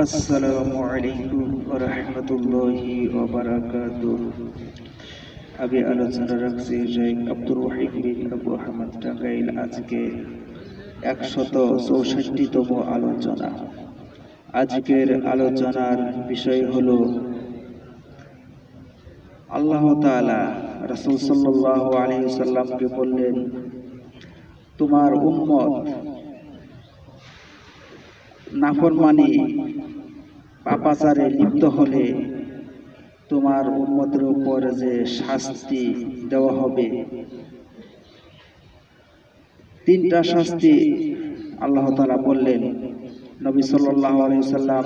আসসালামু আলাইকুম ওয়া রাহমাতুল্লাহি ওয়া বারাকাতুহু। আমি আলোচনা রাখছি শেখ আব্দুর রহিম বিন আবু আহমদ টাঙ্গাইল। আজকে 164তম আলোচনা। আজকের আলোচনার বিষয় হলো আল্লাহ তাআলা রাসূল সাল্লাল্লাহু আলাইহি ওয়াসাল্লামকে বললেন, তোমার উম্মত নাফরমানি পাপাচারে লিপ্ত হলে তোমার উম্মতের উপর যে শাস্তি দেওয়া হবে, তিনটা শাস্তি আল্লাহ তাআলা বললেন। নবী সাল্লাল্লাহু আলাইহি ওয়াসাল্লাম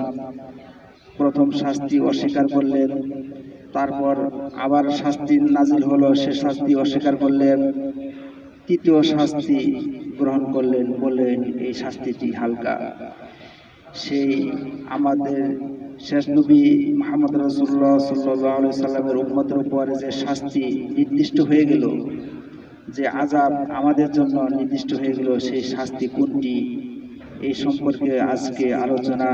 প্রথম শাস্তি অস্বীকার করলেন, তারপর আবার শাস্তি নাজিল হলো, সে শাস্তি অস্বীকার করলেন, তৃতীয় শাস্তি গ্রহণ করলেন, বললেন এই শাস্তিটি হালকা। সেই আমাদের শেষ নবী মুহাম্মদ রাসূলুল্লাহ সাল্লাল্লাহু আলাইহি সাল্লামের উম্মতের উপর যে শাস্তি নির্দিষ্ট হয়ে গেল, যে আযাব আমাদের জন্য নির্দিষ্ট হয়ে গেল, সেই শাস্তি কোনটি, এই সম্পর্কে আজকে আলোচনা।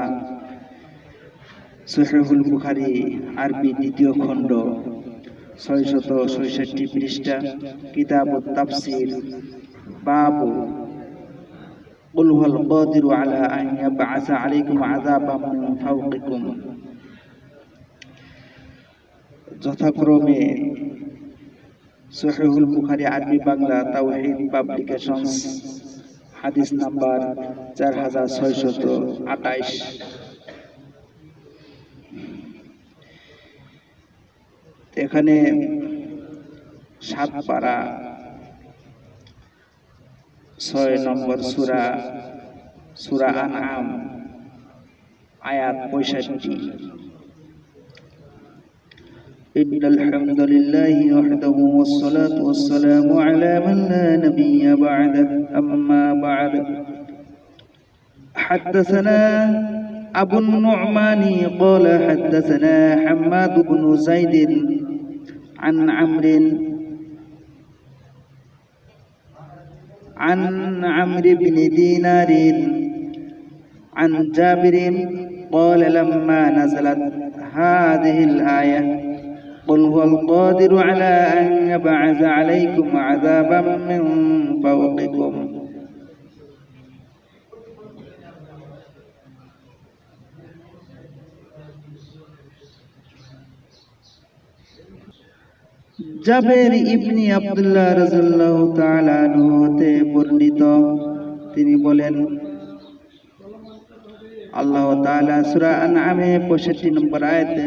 সহিহুল বুখারী আরবি দ্বিতীয় খণ্ড 666 পৃষ্ঠা, কিতাবুত তাফসীর, বাবু কুল হুয়াল কাদিরু আলা আন ইয়াবআসা আলাইকুম আযাবাম মিন ফাওকিকুম। যথাক্রমে সহিহুল বুখারী আরবি বাংলা তাওহীদ পাবলিকেশনস, হাদিস নাম্বার 4628। এখানে 7 পারা 6 নম্বর সূরা, সূরা আনআম, আয়াত 65। ইন্নাল হামদুলিল্লাহি ওয়াহদাহু ওয়াসসালাতু ওয়াসসালামু আলা মান লা নাবিয়্যা বা'দা, আম্মা বা'দ। حدثنا أبو النعمان قال حدثنا حماد بن زيد عن عمرو بن دينار عن جابر قال لما نزلت هذه الآية قل هو القادر على أن يبعث عليكم عذابا من فوقكم জাবের ইবনে আব্দুল্লাহ রাদিয়াল্লাহু তাআলা আনহু হতে বর্ণিত, তিনি বলেন, আল্লাহ তাআলা সূরা আনআমে 65 নম্বর আয়াতে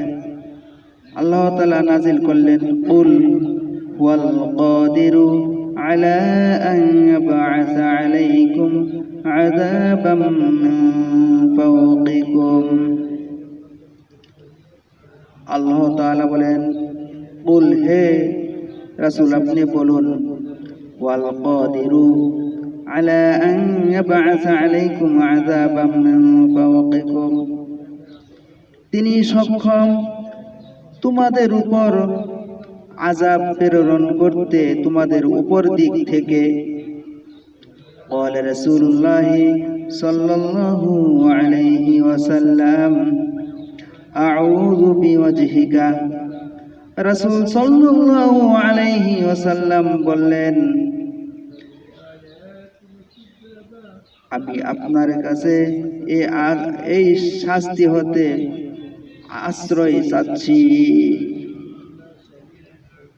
আল্লাহ তাআলা নাযিল করলেন, কুল হুয়াল কাদিরু আলা আন ইয়াবআসা আলাইকুম আযাবাম মিন ফাওকিকুম। আল্লাহ তাআলা বলেন, কুল, হে রাসূল আপনি বলুন, ওয়াল কাদিরু আলা আন ইয়াবআসা আলাইকুম আযাবাম মিন ফাওকিকুম, তিনি সক্ষম তোমাদের উপর আযাব প্রেরণ করতে তোমাদের উপর দিক থেকে। قال رسول الله صلى الله عليه وسلم أعوذ بوجهك। রাসূল সাল্লাল্লাহু আলাইহি ওয়াসাল্লাম বললেন, আমি আপনার কাছে এই শাস্তি হতে আশ্রয় চাচ্ছি।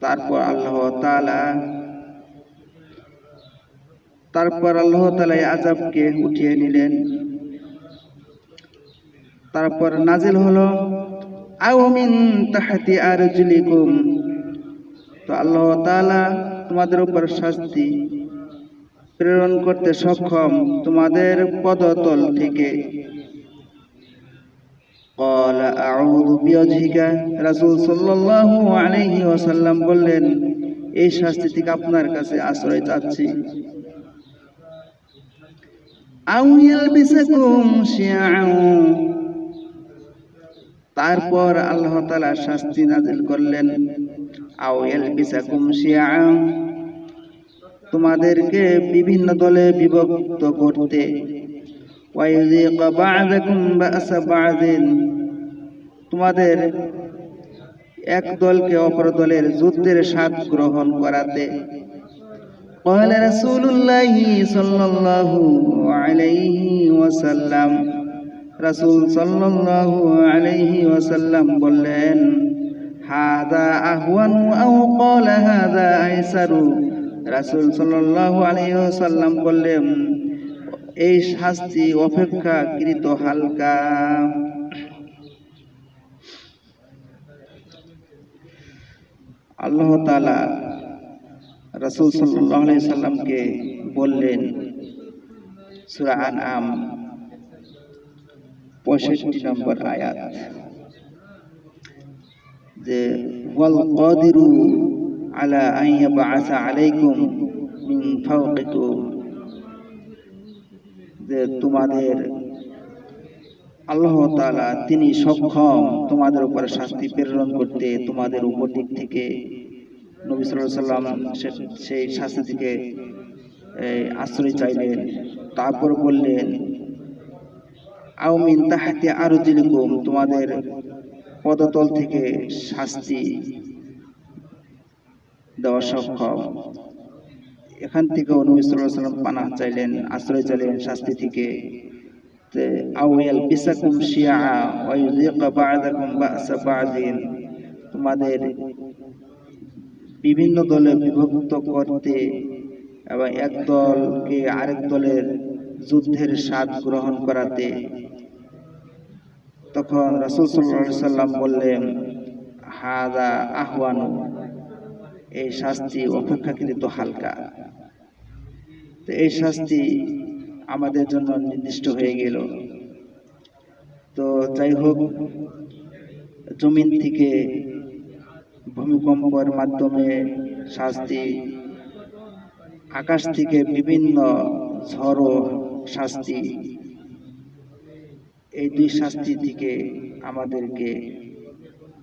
তারপর আল্লাহ তাআলা এই আযাবকে উঠিয়ে নিলেন। তারপর নাজিল হলো আও মিন তাহতি আরজুলিকুম, তো আল্লাহ তাআলা তোমাদের উপর শাস্তি প্রেরণ করতে সক্ষম তোমাদের পদতল থেকে। قال اعوذ بوجهك, রাসূল সাল্লাল্লাহু আলাইহি ওয়াসাল্লাম বললেন, এই শাস্তি থেকে আপনার কাছে আশ্রয় চাচ্ছি। আও ইয়ালবিসাকুম শিয়াআন, তারপর আল্লাহ তাআলা শাস্তি নাযিল করলেন, আও ইয়ালবিসাকুম শিয়াআন, তোমাদেরকে বিভিন্ন দলে বিভক্ত করতে। ويذيق بعضكم بأس بعض, তোমাদের এক দলকে অপর দলের যুদ্ধের স্বাদ গ্রহণ করাতে। قال رسول الله صلى الله عليه وسلم, রাসূল সাল্লাল্লাহু আলাইহি ওয়াসাল্লাম বললেন, হাযা আহওয়ানু আও ক্বালা হাযা আইসারু, রাসূল সাল্লাল্লাহু আলাইহি ওয়াসাল্লাম বললেন, এই শাস্তি অপেক্ষাকৃত হালকা। আল্লাহ তাআলা রাসূল সাল্লাল্লাহু আলাইহি সাল্লামকে বললেন সূরা আনআম 65 নম্বর আয়াত, যে ওয়াল কাদিরু আলা আন ইয়াবআসা আলাইকুম মিন ফাওকিকুম, যে তোমাদের আল্লাহ তাআলা তিনি সক্ষম তোমাদের উপর শাস্তি প্রেরণ করতে, তোমাদের উপর দিক থেকে। নবী সাল্লাল্লাহু আলাইহি সাল্লাম সেই শাস্তি থেকে আশ্রয় চাইলেন। তারপর বললেন, আও মিন তাহতি আরজুলিকুম, তোমাদের পদতল থেকে শাস্তি দেওয়া সক্ষম। এখান থেকে নবী সাল্লাল্লাহু আলাইহি সাল্লাম পানাহ চাইলেন, আশ্রয় চাইলেন শাস্তি থেকে। আও ইয়ালবিসাকুম শিয়া ওয়া ইউযিকা বা'দাকুম বা'সা বা'দিন, তোমাদের বিভিন্ন দলে বিভক্ত করতে এবং এক দলকে আরেক দলের যুদ্ধের স্বাদ গ্রহণ করাতে। তখন রাসূল সাল্লাল্লাহু আলাইহি সাল্লাম বললেন, হাযা আহওয়ানু, এই শাস্তি অপেক্ষাকৃত হালকা। তো এই শাস্তি আমাদের জন্য নির্দিষ্ট হয়ে গেল। তো যাই হোক, জমিন থেকে ভূমিকম্পের মাধ্যমে শাস্তি, আকাশ থেকে বিভিন্ন ঝড় শাস্তি, এই দুই শাস্তি থেকে আমাদেরকে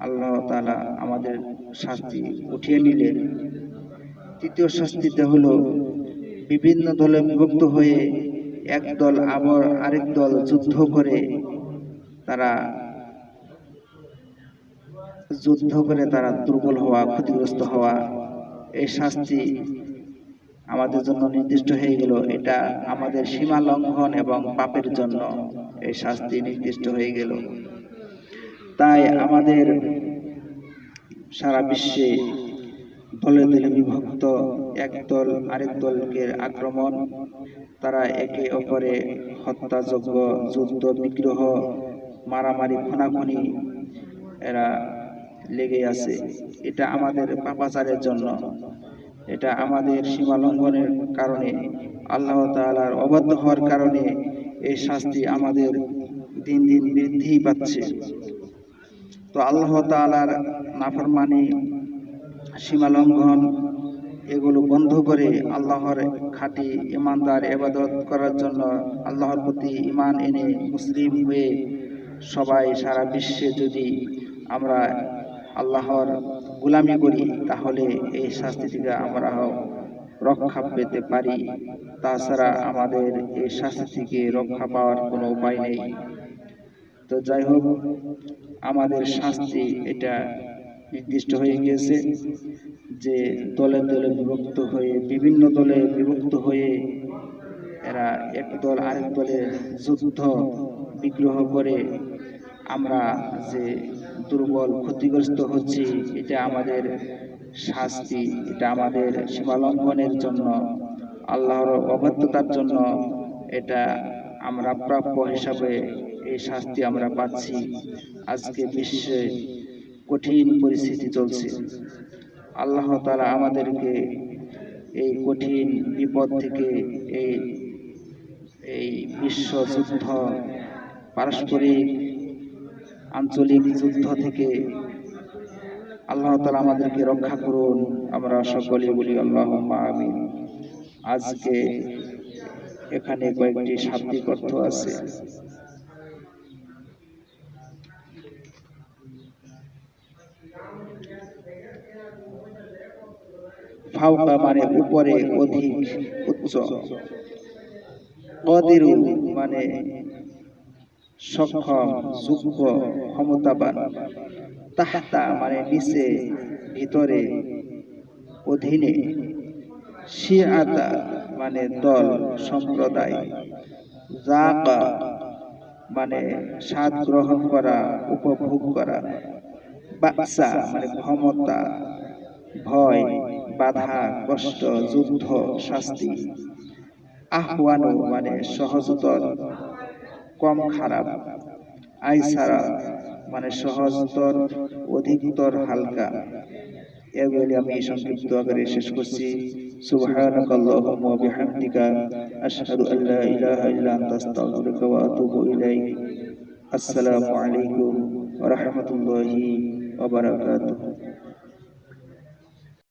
আল্লাহ তাআলা আমাদের শাস্তি উঠিয়ে নিলেন। তৃতীয় শাস্তিতে হলো বিভিন্ন দলে বিভক্ত হয়ে এক দল আবার আরেক দল যুদ্ধ করে তারা দুর্বল হওয়া, ক্ষতিগ্রস্ত হওয়া, এই শাস্তি আমাদের জন্য নির্দিষ্ট হয়ে গেল। এটা আমাদের সীমা লঙ্ঘন এবং পাপের জন্য এই শাস্তি নির্দিষ্ট হয়ে গেল। তাই আমাদের সারা বিশ্বে দলে দলে বিভক্ত, এক দল আরেক দলকে আক্রমণ, তারা একে অপরে হত্যাযজ্ঞ, যুদ্ধ বিগ্রহ, মারামারি, খুনাখুনি এরা লেগে আছে। এটা আমাদের পাপাচারের জন্য, এটা আমাদের সীমা লঙ্ঘনের কারণে, আল্লাহ তাআলার অবাধ্য হওয়ার কারণে এই শাস্তি আমাদের দিন দিন বৃদ্ধি পাচ্ছে। তো আল্লাহ তাআলার নাফরমানি, সীমা লঙ্ঘন, এগুলো বন্ধ করে আল্লাহর খাঁটি ইমানদার ইবাদত করার জন্য, আল্লাহর প্রতি ঈমান এনে মুসলিম হয়ে সবাই সারা বিশ্বে যদি আমরা আল্লাহর গোলামি করি, তাহলে এই শাস্তি থেকে আমরা রক্ষা পেতে পারি। তাছাড়া আমাদের এই শাস্তি থেকে রক্ষা পাওয়ার কোনো উপায় নেই। তো যাই হোক, আমাদের শাস্তি এটা নির্দিষ্ট হয়ে গিয়েছে যে দলে দলে বিভক্ত হয়ে, বিভিন্ন দলে বিভক্ত হয়ে এরা এক দল আরেক দলের যুদ্ধ বিগ্রহ করে আমরা যে দুর্বল, ক্ষতিগ্রস্ত হচ্ছি, এটা আমাদের শাস্তি, এটা আমাদের সীমা লঙ্ঘনের জন্য, আল্লাহর অবাধ্যতার জন্য এটা আমরা প্রাপ্য হিসাবে এই শাস্তি আমরা পাচ্ছি। আজকে বিশ্বে কঠিন পরিস্থিতি চলছে। আল্লাহ তাআলা আমাদেরকে এই কঠিন বিপদ থেকে, এই বিশ্ব যুদ্ধ, পারস্পরিক আঞ্চলিক যুদ্ধ থেকে আল্লাহ তাআলা আমাদেরকে রক্ষা করুন। আমরা সকলে বলি আল্লাহুম্মা আমিন। আজকে এখানে কয়েকটি শাব্দিক অর্থ আছে। ফাওকা মানে উপরে, অধিক, উচ্চ। কদিরু মানে সক্ষম, যোগ্য, ক্ষমতাবান, তাহতা মানে নিচে, ভিতরে, অধীনে, শিআতা মানে দল, সম্প্রদায়, যাকা মানে স্বাদ গ্রহণ করা, উপভোগ করা, বাকসা মানে ক্ষমতা, ভয়, বাধা, কষ্ট, যুদ্ধ, শাস্তি, আহওয়ানু মানে সহজতর, কম খারাপ, আইসারা মানে সহজতর, অধিকতর, হালকা। এগুলি আমি সংক্ষিপ্ত আকারে শেষ করছি। সুবহানাকাল্লাহুম্মা ওয়া বিহামদিকা আশহাদু আল্লা ইলাহা ইল্লা আনতা আস্তাগফিরুকা ওয়া আতুবু ইলাইক। আসসালামু আলাইকুম ওয়া রাহমাতুল্লাহি ওয়া বারাকাতুহু।